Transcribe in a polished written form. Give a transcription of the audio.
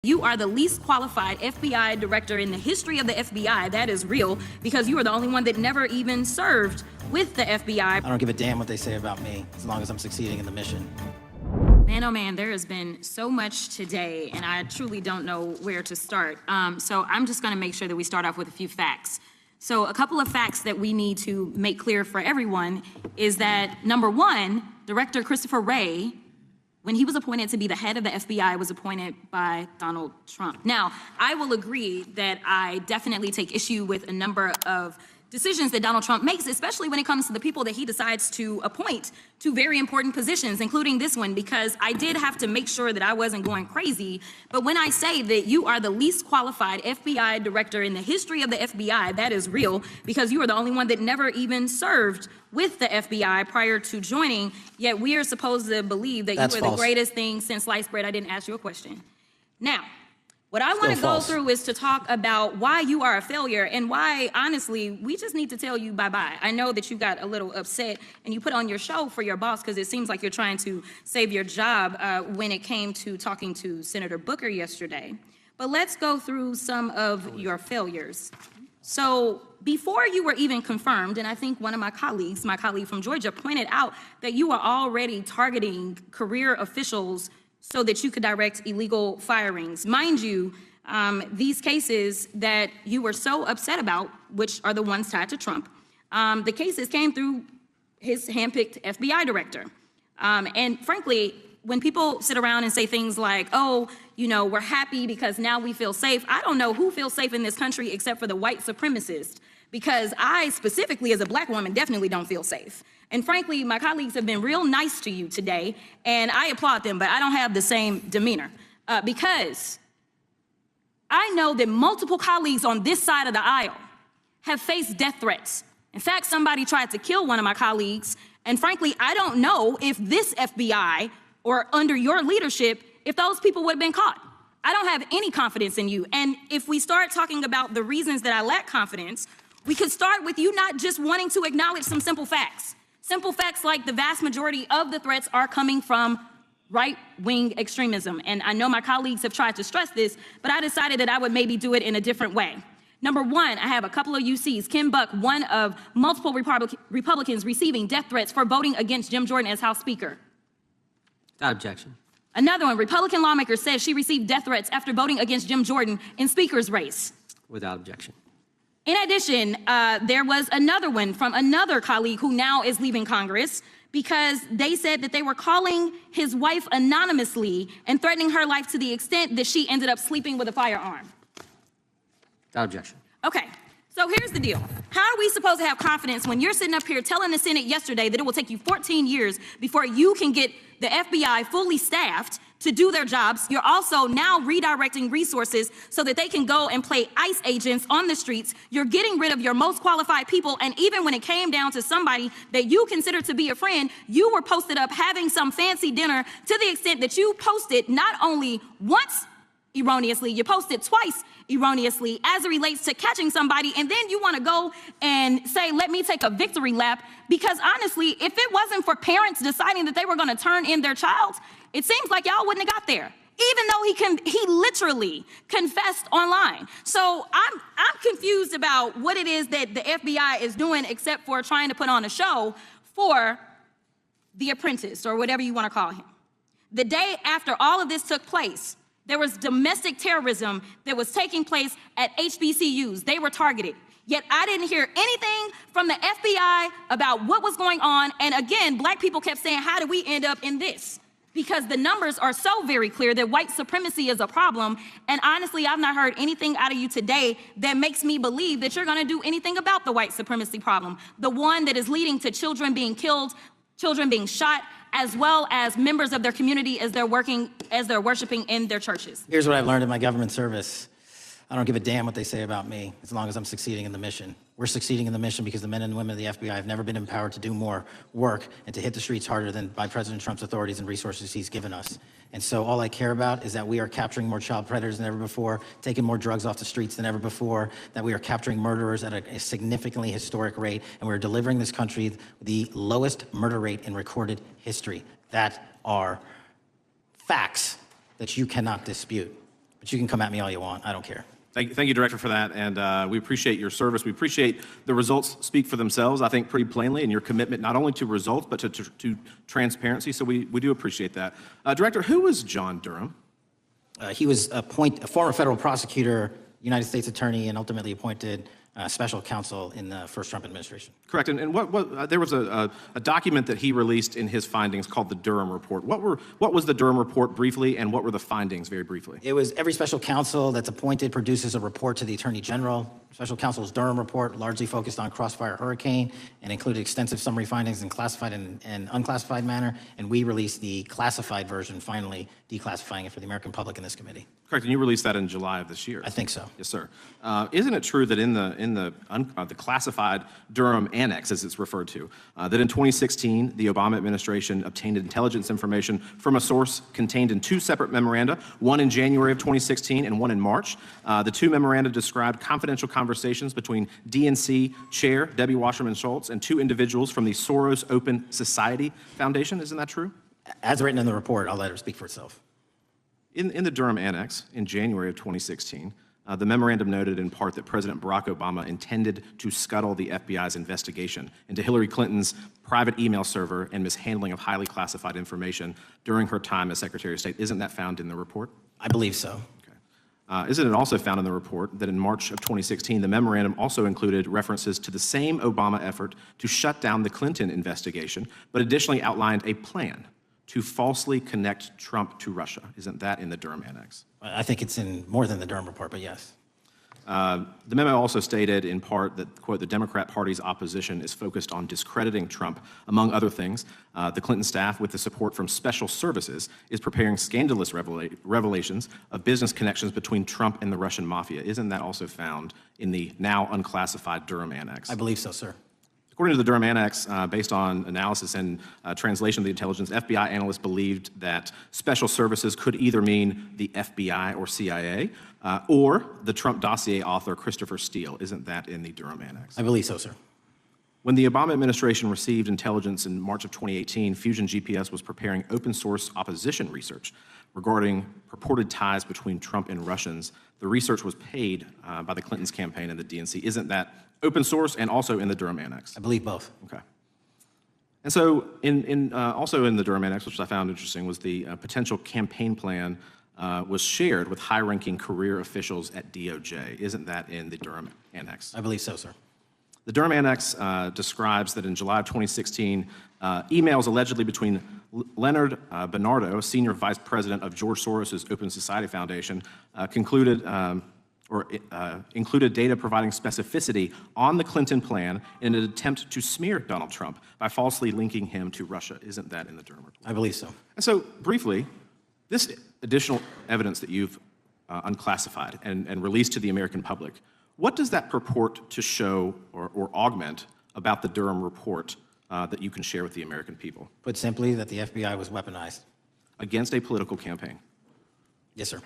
You are the least qualified FBI director in the history of the FBI. That is real, because you are the only one that never even served with the FBI. I don't give a damn what they say about me, as long as I'm succeeding in the mission. Man, oh man, there has been so much today, and I truly don't know where to start. So I'm just gonna make sure that we start off with a few facts. So a couple of facts that we need to make clear for everyone is that, number one, Director Christopher Wray, when he was appointed to be the head of the FBI, was appointed by Donald Trump. Now, I will agree that I definitely take issue with a number of decisions that Donald Trump makes, especially when it comes to the people that he decides to appoint to very important positions, including this one, because I did have to make sure that I wasn't going crazy. But when I say that you are the least qualified FBI director in the history of the FBI, that is real, because you are the only one that never even served with the FBI prior to joining, yet we are supposed to believe that That's you are false. the greatest thing since sliced bread. I didn't ask you a question. Now, what I want to go through is to talk about why you are a failure and why, honestly, we just need to tell you bye-bye. I know that you got a little upset and you put on your show for your boss because it seems like you're trying to save your job when it came to talking to Senator Booker yesterday. But let's go through some of your failures. So before you were even confirmed, and I think one of my colleague from Georgia, pointed out that you were already targeting career officials so that you could direct illegal firings. Mind you, these cases that you were so upset about, which are the ones tied to Trump, the cases came through his handpicked FBI director. And frankly, when people sit around and say things like, oh, you know, we're happy because now we feel safe, I don't know who feels safe in this country except for the white supremacists, because I specifically as a black woman definitely don't feel safe. And frankly, my colleagues have been real nice to you today, and I applaud them, but I don't have the same demeanor because I know that multiple colleagues on this side of the aisle have faced death threats. In fact, somebody tried to kill one of my colleagues, and frankly, I don't know if this FBI or under your leadership, if those people would have been caught. I don't have any confidence in you. And if we start talking about the reasons that I lack confidence, we could start with you not just wanting to acknowledge some simple facts. Simple facts like the vast majority of the threats are coming from right-wing extremism. And I know my colleagues have tried to stress this, but I decided that I would maybe do it in a different way. Number one, I have a couple of UCs. Kim Buck, one of multiple Republicans receiving death threats for voting against Jim Jordan as House Speaker. Without objection. Another one, Republican lawmaker says she received death threats after voting against Jim Jordan in Speaker's race. Without objection. In addition, there was another one from another colleague who now is leaving Congress because they said that they were calling his wife anonymously and threatening her life to the extent that she ended up sleeping with a firearm. Without objection. Okay, so here's the deal. How are we supposed to have confidence when you're sitting up here telling the Senate yesterday that it will take you 14 years before you can get the FBI fully staffed to do their jobs? You're also now redirecting resources so that they can go and play ICE agents on the streets. You're getting rid of your most qualified people, and even when it came down to somebody that you consider to be a friend, you were posted up having some fancy dinner to the extent that you posted not only once erroneously, you posted twice erroneously as it relates to catching somebody, and then you want to go and say, let me take a victory lap, because honestly, if it wasn't for parents deciding that they were going to turn in their child, it seems like y'all wouldn't have got there, even though he literally confessed online. So I'm confused about what it is that the FBI is doing except for trying to put on a show for The Apprentice, or whatever you want to call him. The day after all of this took place, there was domestic terrorism that was taking place at HBCUs. They were targeted. Yet I didn't hear anything from the FBI about what was going on. And again, black people kept saying, how did we end up in this? Because the numbers are so very clear that white supremacy is a problem. And honestly, I've not heard anything out of you today that makes me believe that you're going to do anything about the white supremacy problem, the one that is leading to children being killed, children being shot, as well as members of their community as they're worshiping in their churches. Here's what I've learned in my government service. I don't give a damn what they say about me, as long as I'm succeeding in the mission. We're succeeding in the mission because the men and women of the FBI have never been empowered to do more work and to hit the streets harder than by President Trump's authorities and resources he's given us. And so all I care about is that we are capturing more child predators than ever before, taking more drugs off the streets than ever before, that we are capturing murderers at a significantly historic rate, and we're delivering this country the lowest murder rate in recorded history. That are facts that you cannot dispute. But you can come at me all you want. I don't care. Thank you, Director, for that, and we appreciate your service. We appreciate the results speak for themselves, I think, pretty plainly, and your commitment not only to results, but to transparency, so we do appreciate that. Director, who is John Durham? He was a former federal prosecutor, United States attorney, and ultimately appointed special counsel in the first Trump administration. Correct, and there was a document that he released in his findings called the Durham Report. What was the Durham Report briefly, and what were the findings very briefly? It was every special counsel that's appointed produces a report to the Attorney General. Special counsel's Durham Report largely focused on Crossfire Hurricane and included extensive summary findings in classified and unclassified manner, and we released the classified version, finally declassifying it for the American public in this committee. Correct, and you released that in July of this year. I think so. Yes, sir. Isn't it true that in the classified Durham Annex, as it's referred to, that in 2016, the Obama administration obtained intelligence information from a source contained in two separate memoranda, one in January of 2016 and one in March? The two memoranda described confidential conversations between DNC Chair Debbie Wasserman Schultz and two individuals from the Soros Open Society Foundation. Isn't that true? As written in the report, I'll let her speak for itself. In the Durham Annex, in January of 2016, the memorandum noted in part that President Barack Obama intended to scuttle the FBI's investigation into Hillary Clinton's private email server and mishandling of highly classified information during her time as Secretary of State. Isn't that found in the report? I believe so. Isn't it also found in the report that in March of 2016, the memorandum also included references to the same Obama effort to shut down the Clinton investigation, but additionally outlined a plan to falsely connect Trump to Russia? Isn't that in the Durham Annex? I think it's in more than the Durham Report, but yes. The memo also stated in part that, quote, the Democrat Party's opposition is focused on discrediting Trump. Among other things, the Clinton staff, with the support from special services, is preparing scandalous revelations of business connections between Trump and the Russian mafia. Isn't that also found in the now unclassified Durham Annex? I believe so, sir. According to the Durham Annex, based on analysis and translation of the intelligence, FBI analysts believed that special services could either mean the FBI or CIA, or the Trump dossier author Christopher Steele. Isn't that in the Durham Annex? I believe so, sir. When the Obama administration received intelligence in March of 2018, Fusion GPS was preparing open source opposition research regarding purported ties between Trump and Russians. The research was paid by the Clintons' campaign and the DNC. Isn't that open source and also in the Durham Annex? I believe both. Okay. And so also in the Durham Annex, which I found interesting, was the potential campaign plan was shared with high-ranking career officials at DOJ. Isn't that in the Durham Annex? I believe so, sir. The Durham Annex describes that in July of 2016, emails allegedly between Leonard Bernardo, senior vice president of George Soros' Open Society Foundation, included data providing specificity on the Clinton plan in an attempt to smear Donald Trump by falsely linking him to Russia. Isn't that in the Durham Report? I believe so. And so, briefly, this additional evidence that you've unclassified and released to the American public, what does that purport to show or augment about the Durham Report that you can share with the American people? Put simply, that the FBI was weaponized. Against a political campaign. Yes, sir.